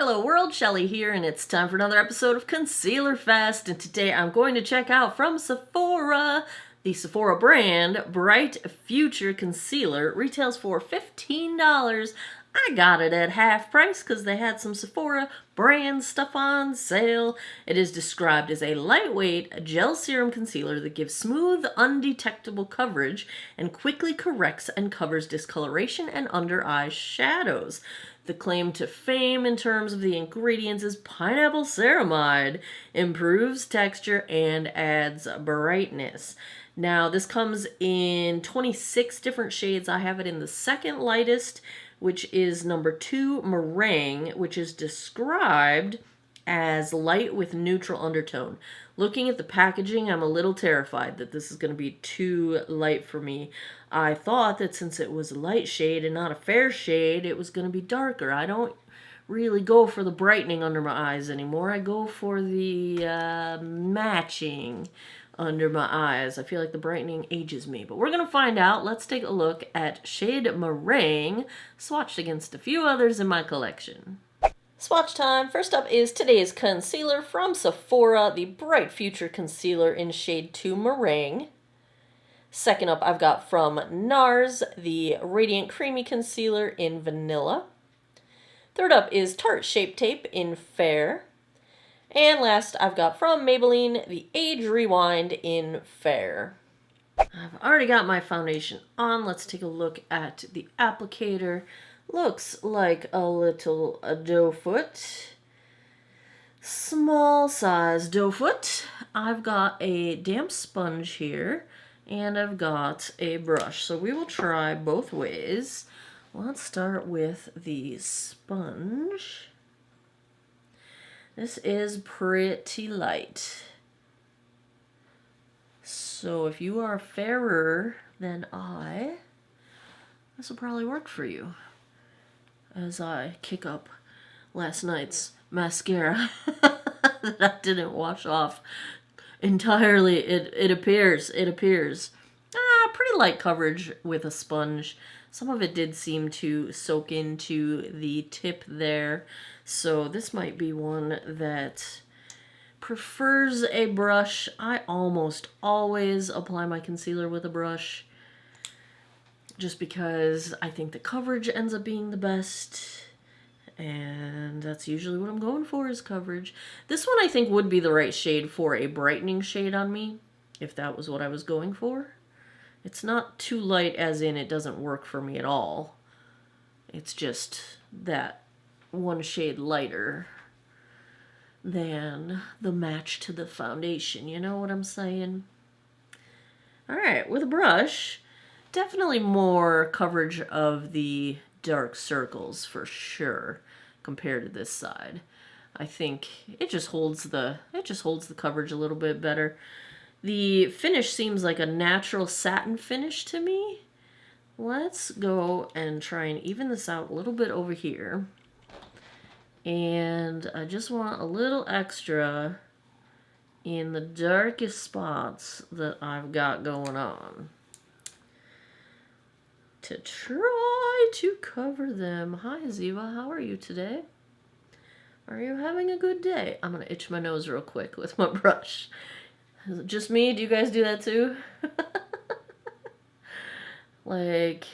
Hello world, Shelly here, and it's time for another episode of Concealer Fest, and today I'm going to check out from Sephora, the Sephora brand Bright Future Concealer. It retails for $15. I got it at half price because they had some Sephora brand stuff on sale. It is described as a lightweight gel serum concealer that gives smooth, undetectable coverage and quickly corrects and covers discoloration and under eye shadows. The claim to fame in terms of the ingredients is pineapple ceramide, improves texture and adds brightness. Now, this comes in 26 different shades. I have it in the second lightest, which is number 2, Meringue, which is described as light with neutral undertone. Looking at the packaging, I'm a little terrified that this is going to be too light for me. I thought that since it was a light shade and not a fair shade, it was going to be darker. I don't really go for the brightening under my eyes anymore. I go for the matching under my eyes. I feel like the brightening ages me, but we're going to find out. Let's take a look at shade Meringue, swatched against a few others in my collection. Swatch time. First up is today's concealer from Sephora, the Bright Future Concealer in shade 2 Meringue. Second up, I've got from NARS, the Radiant Creamy Concealer in Vanilla. Third up is Tarte Shape Tape in Fair. And last, I've got from Maybelline, the Age Rewind in Fair. I've already got my foundation on. Let's take a look at the applicator. Looks like a little doe foot. Small size doe foot. I've got a damp sponge here, and I've got a brush. So we will try both ways. Let's start with the sponge. This is pretty light. So if you are fairer than I, this will probably work for you. As I kick up last night's mascara that I didn't wash off entirely. It appears. Pretty light coverage with a sponge. Some of it did seem to soak into the tip there. So this might be one that prefers a brush. I almost always apply my concealer with a brush, just because I think the coverage ends up being the best, and that's usually what I'm going for, is coverage. This one I think would be the right shade for a brightening shade on me, if that was what I was going for. It's not too light as in it doesn't work for me at all. It's just that one shade lighter than the match to the foundation, you know what I'm saying? Alright, with a brush, definitely more coverage of the dark circles for sure compared to this side. I think it just holds the coverage a little bit better. The finish seems like a natural satin finish to me. Let's go and try and even this out a little bit over here. And I just want a little extra in the darkest spots that I've got going on, to try to cover them. Hi Ziva, how are you today? Are you having a good day? I'm going to itch my nose real quick with my brush. Is it just me? Do you guys do that too? Like,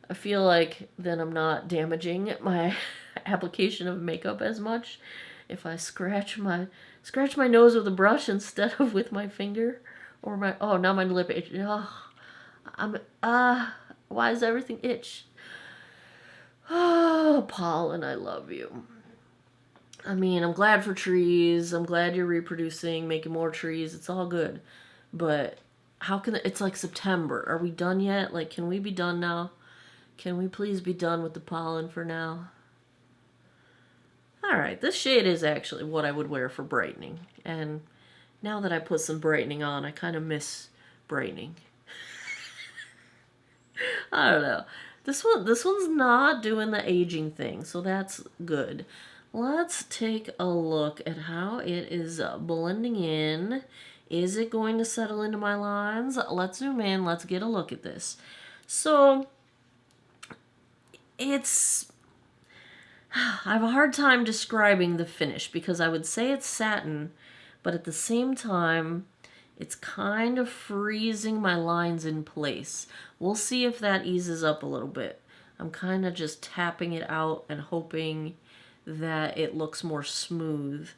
I feel like then I'm not damaging my application of makeup as much if I scratch my nose with a brush instead of with my finger or my, oh, now my lip itch. Oh, why does everything itch? Oh, Pollen, I love you. I mean, I'm glad for trees. I'm glad you're reproducing, making more trees. It's all good. But how can it's like September. Are we done yet? Like, can we be done now? Can we please be done with the pollen for now? Alright, this shade is actually what I would wear for brightening. And now that I put some brightening on, I kind of miss brightening. I don't know. This one's not doing the aging thing, so that's good. Let's take a look at how it is blending in. Is it going to settle into my lines? Let's zoom in. Let's get a look at this. So, it's I have a hard time describing the finish because I would say it's satin, but at the same time, it's kind of freezing my lines in place. We'll see if that eases up a little bit. I'm kind of just tapping it out and hoping that it looks more smooth,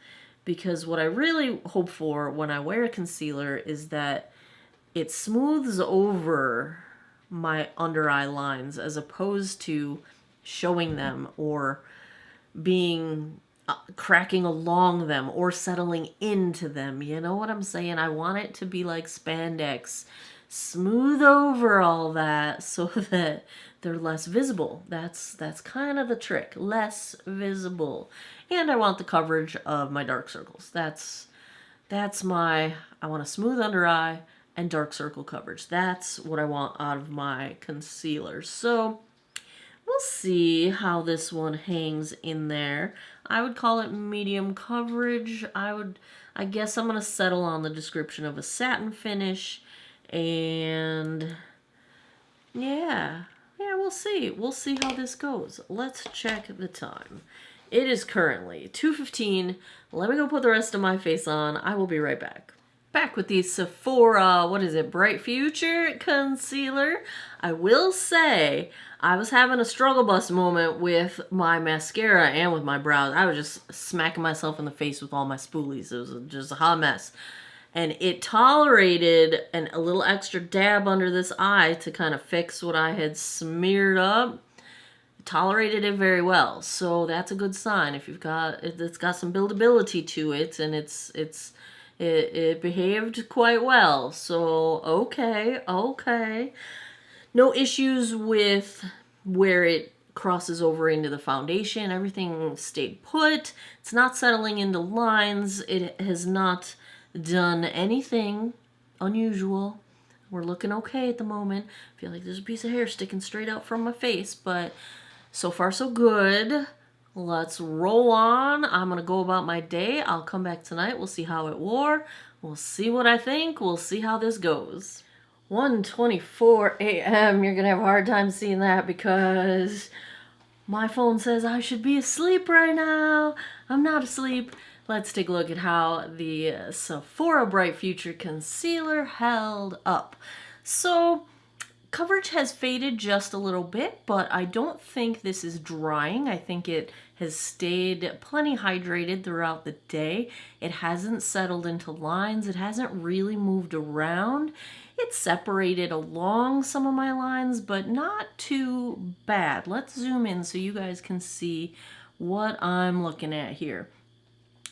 because what I really hope for when I wear a concealer is that it smooths over my under eye lines as opposed to showing them or being cracking along them or settling into them. You know what I'm saying? I want it to be like spandex, smooth over all that so that they're less visible. That's kind of the trick, less visible. And I want the coverage of my dark circles. That's my, I want a smooth under eye and dark circle coverage. That's what I want out of my concealer. So we'll see how this one hangs in there. I would call it medium coverage. I guess I'm going to settle on the description of a satin finish. And yeah, we'll see. We'll see how this goes. Let's check the time. It is currently 2:15. Let me go put the rest of my face on. I will be right back. Back with the Sephora, what is it, Bright Future Concealer. I will say, I was having a struggle bus moment with my mascara and with my brows. I was just smacking myself in the face with all my spoolies. It was just a hot mess. And it tolerated a little extra dab under this eye to kind of fix what I had smeared up. It tolerated it very well. So that's a good sign. If it's got some buildability to it, and it behaved quite well. So, okay. No issues with where it crosses over into the foundation. Everything stayed put. It's not settling into lines. It has not done anything unusual. We're looking okay at the moment. I feel like there's a piece of hair sticking straight out from my face, but so far so good. Let's roll on. I'm going to go about my day. I'll come back tonight. We'll see how it wore. We'll see what I think. We'll see how this goes. 1:24 a.m. You're going to have a hard time seeing that because my phone says I should be asleep right now. I'm not asleep. Let's take a look at how the Sephora Bright Future Concealer held up. So, coverage has faded just a little bit, but I don't think this is drying. I think it has stayed plenty hydrated throughout the day. It hasn't settled into lines. It hasn't really moved around. It's separated along some of my lines, but not too bad. Let's zoom in so you guys can see what I'm looking at here.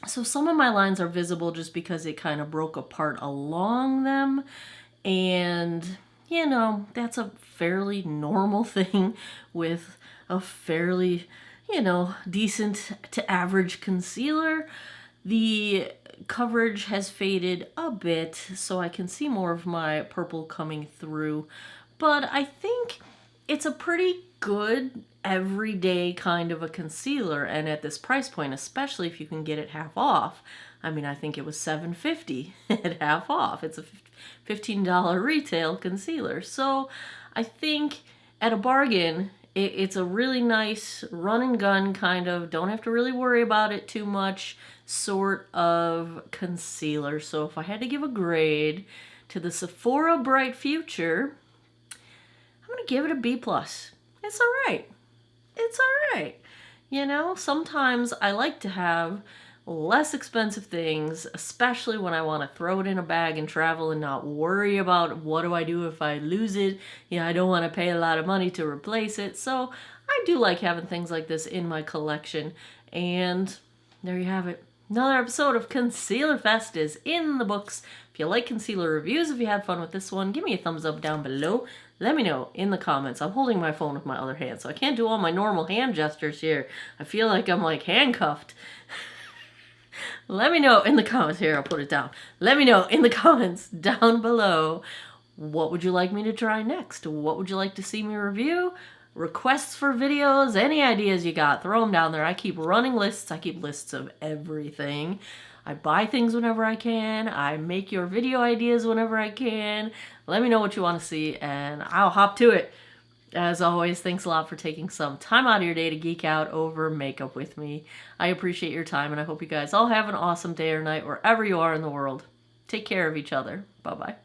So some of my lines are visible just because it kind of broke apart along them, and you know, that's a fairly normal thing with a fairly, decent to average concealer. The coverage has faded a bit, so I can see more of my purple coming through, but I think it's a pretty good everyday kind of a concealer, and at this price point, especially if you can get it half off. I mean, I think it was $7.50 at half off. It's a $15 retail concealer. So I think at a bargain, it's a really nice run and gun kind of, don't have to really worry about it too much sort of concealer. So if I had to give a grade to the Sephora Bright Future, I'm going to give it a B+. It's all right. It's all right. Sometimes I like to have less expensive things, especially when I want to throw it in a bag and travel and not worry about what do I do if I lose it. I don't want to pay a lot of money to replace it. So I do like having things like this in my collection. And there you have it. Another episode of Concealer Fest is in the books. If you like concealer reviews, if you had fun with this one, give me a thumbs up down below. Let me know in the comments. I'm holding my phone with my other hand, so I can't do all my normal hand gestures here. I feel like I'm like handcuffed. Let me know in the comments here. I'll put it down. Let me know in the comments down below. What would you like me to try next? What would you like to see me review? Requests for videos, any ideas you got, throw them down there. I keep running lists. I keep lists of everything. I buy things whenever I can. I make your video ideas whenever I can. Let me know what you want to see, and I'll hop to it. As always, thanks a lot for taking some time out of your day to geek out over makeup with me. I appreciate your time, and I hope you guys all have an awesome day or night wherever you are in the world. Take care of each other. Bye-bye.